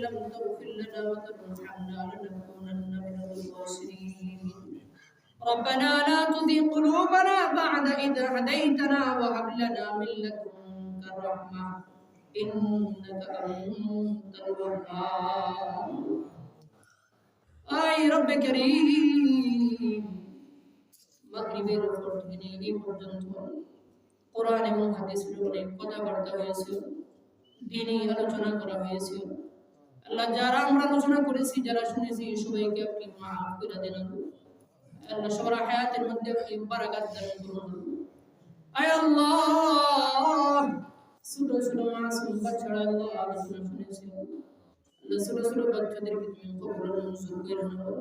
لم تغفر لنا وترحمنا لنكونن من الخاسرين ربنا لا تزغ قلوبنا بعد إذ هديتنا وهب لنا من لدنك رحمة إنك أنت الوهاب أي رب كريم মাগরিবের পর থেকে এই পর্যন্ত কোরআন এবং হাদিসের উপরে কথাবার্তা হয়েছে, দ্বীনি আলোচনা করা হয়েছে। আল্লাহ, যারা আমরা আলোচনা করেছি, যারা শুনেছি, সবাইকে আপনি মাফ করে দেন। আল্লাহ, সবার হায়াতের মধ্যে আপনি বারাকাত দান করুন। আয় আল্লাহ, ছোট ছোট মাসুম বাচ্চারা আল্লাহ আলোচনা শুনেছে, আল্লাহ ছোট ছোট বাচ্চাদেরকে তুমি কবুল মঞ্জুর করে নাও।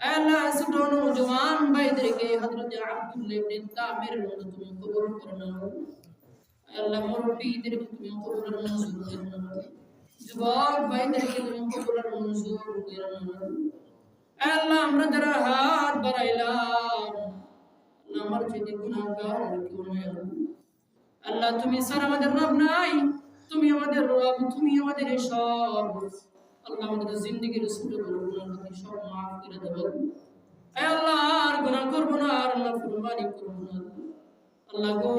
আল্লাহ, ছোট নওজওয়ান ভাইদেরকে হযরত আব্দুল্লাহ ইবনে তামিরের মতো তুমি কবুল করে নাও। আল্লাহ, মুরব্বিদেরকে তুমি কবুল মঞ্জুর করে নাও। যুবক ভাইদেরকে তুমি কবুল মঞ্জুর করে নাও। আল্লাহ, আমরা যারা হাত বাড়াইলাম, আল্লাহ আমার চেয়ে গুনাহগার কেউ নাই। আল্লাহ, তুমি ছাড়া আমাদের রব নাই, তুমি আমাদের রব, তুমি আমাদের সব। আল্লাহ, আমাদের জিন্দেগির ছোট বড় গুনাহকে সব মাফ করে দেব। আল্লাহ, আর গুনাহ করব না, আর নাফরমানি করব না। আল্লাহ গো,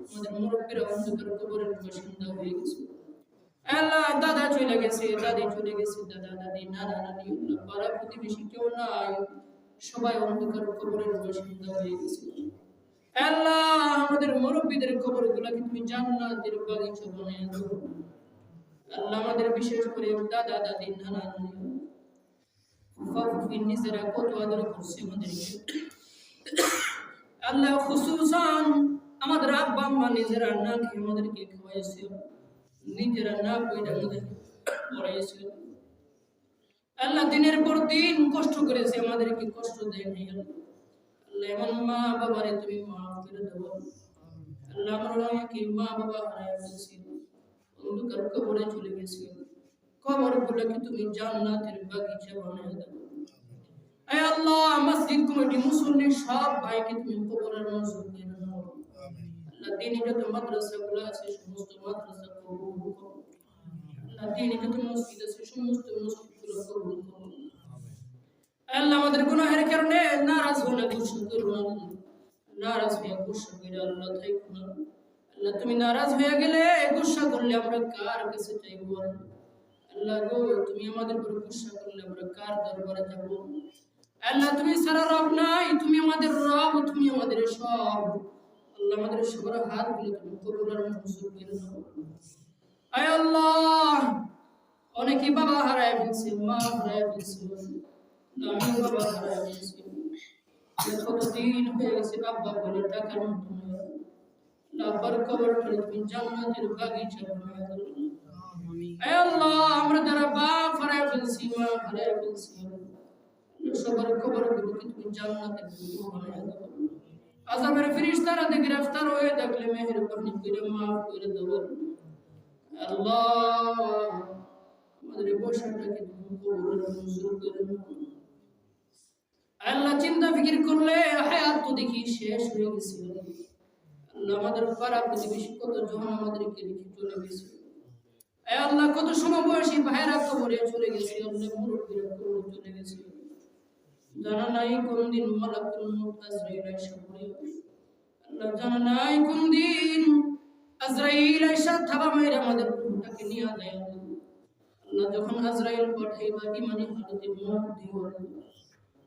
আমাদের মুরব্বিরা অন্ধকার কবরের বাসিন্দা হয়ে গেছে। আল্লাহ, দাদা চলে গেছে, দাদি চলে গেছে, দাদা দাদি নানা নানি আল্লাহ পাড়া প্রতিবেশী কেউ নাই, সবাই অন্ধকার কবরের বাসিন্দা হয়ে গেছে। আল্লাহ, আমাদের মুরব্বিদের কবরগুলোকে তুমি জান্নাতের বাগিচা বানিয়ে দাও। আল্লাহ, আমাদের বিশেষ করে দাদা দাদি নানা নানি ফুফা নিজেরা কত আদর করছে আমাদেরকে। আল্লাহ, খুসুসান আমাদের আব্বা আম্মা নিজেরা না খেয়ে আমাদেরকে খাওয়াইছে, নিজেরা না কইরা আমাদেরকে পড়াইছে। আল্লাহ, দিনের পর দিন কষ্ট করেছে, আমাদেরকে কষ্ট দেয় নাই। আল্লাহ, এমন মা বাবারে তুমি মাফ করে দেবো। আল্লাহ, আমরা অনেকে মা বাবা হারায় ফেলছি, অন্ধকার কবরে চলে গেছি, কবরগুলোকে তুমি জান্নাতের বাগিচা বানিয়ে দাও। আয় আল্লাহ, মসজিদ কমিটি মুসল্লি সব ভাইকে তুমি কবরের মঞ্জুর করে নাও। আল্লাহ, দ্বীনি যত মাদ্রাসাগুলো আছে সমস্ত মাদ্রাসা কবুল করো। আল্লাহ, দ্বীনি যত মসজিদ আছে সমস্ত মসজিদগুলো কবুল করো। আল্লাহ, আমাদের গুনাহের কারণে নারাজ হয়ে গুসা করো না, নারাজ হয়ে গুসা করে আল্লাহ থাইকো না। আল্লাহ, তুমি নারাজ হয়ে গেলে গুসা করলে আমরা কার কাছে চাইবো? আল্লাহ গো, তুমি আমাদের উপর গুসা করলে আমরা কার দরবারে যাব? আল্লাহ, তুমি সারা রব নাই, তুমি আমাদের রব, তুমি আমাদের সব। আল্লাহ, আমাদের সবার হাতগুলো তুমি কবুল আর মঞ্জুর করে নাও। আয় আল্লাহ, অনেকে বাবা হারায় ফেলছে, মা হারায় ফেলছে, আমি বাবা হারায় ফেলছি, কতদিন হয়ে গেছে আব্বা বলে টাকার মতো নয়। আল্লাহ, আব্বার কবরটা তুমি জান্নাতের বাগিচা বানিয়ে দাও। আয় আল্লাহ, আমরা যারা বাপ হারায় ফেলছি, মা হারায় ফেলছি, সবার কবরগুলোকে তুমি জান্নাতের বাগিচা বানিয়ে দাও। আযাবের ফেরেশতারা গ্রেফতার হয়ে থাকলে মেহেরবানি করে মাফ করে দাও। আল্লাহ, আমাদের বসাটাকে তুমি কবুল মঞ্জুর করে নাও। আল্লাহ, চিন্তা ফিকির করলে হায়াত তো দেখি শেষ হয়ে গেছে। আল্লাহ, আমাদের পাড়া প্রতিবেশী কতজন আমাদেরকে রেখে চলে গেছে। আল্লাহ, কত সমবয়সী ভাইরা কবরে চলে গেছে, আল্লাহ মুরব্বিরা কবরে চলে গেছে। জানা নাই কোন দিন মালাকুল মউত আজরাইল আইসা পড়ে। আল্লাহ, জানা নাই কোন দিন আজরাইল আইসা থাবা মাইরা আমাদের রূহটাকে নিয়ে যায়। আল্লাহ, যখন আজরাইল পাঠাইবা ইমানি হালতে মউত দিও।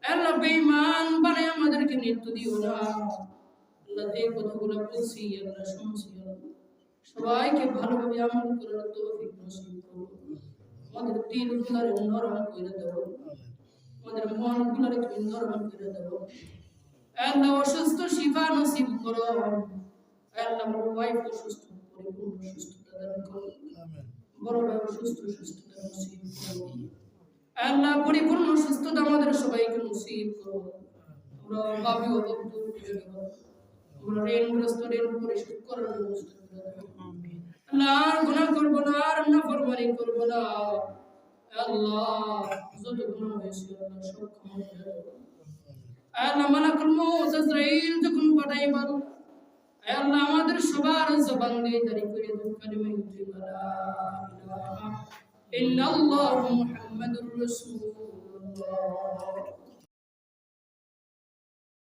আল্লাহ, বেঈমান বানায় আমাদেরকে মৃত্যু দিও না। আল্লাহ, যে কথাগুলো বলছি আল্লাহ শুনছি, সবাইকে ভালোভাবে আমল করার তৌফিক নসিব করো। আমাদের দিলগুলোরে নরম করে দাও, আমাদের মনগুলোরে তুমি নরম করে দাও। আল্লাহ, অসুস্থ শিফা নসিব করো। আল্লাহ, আমার ওয়াইফ অসুস্থ, পরিপূর্ণ সুস্থতা দান করো। বড় ভাই অসুস্থ, সুস্থতা নসিব করো। আল্লাহ, পরিপূর্ণ সুস্থতা আমাদের সবাইকে নসিব করো। আমরা ভাবি ও দূর করে দাও। আমরা ঋণগ্রস্ত ঋণ পরিশোধ করার ব্যবস্থা করে দাও। আল্লাহ, আর গুনাহ করব না, আর নাফরমানি করব না। আল্লাহ, যত গুনাহ হয়েছে আল্লাহ সব ক্ষমা করে দাও। আল্লাহ, মালাকুল মউত আজরাইল যখন পাঠাইবা, আল্লাহ, আমাদের সবার জবান দিয়ে জারি করে দাও কালিমা লা ইলাহা ইল্লাল্লাহু মুহাম্মাদুর রাসূলুল্লাহ।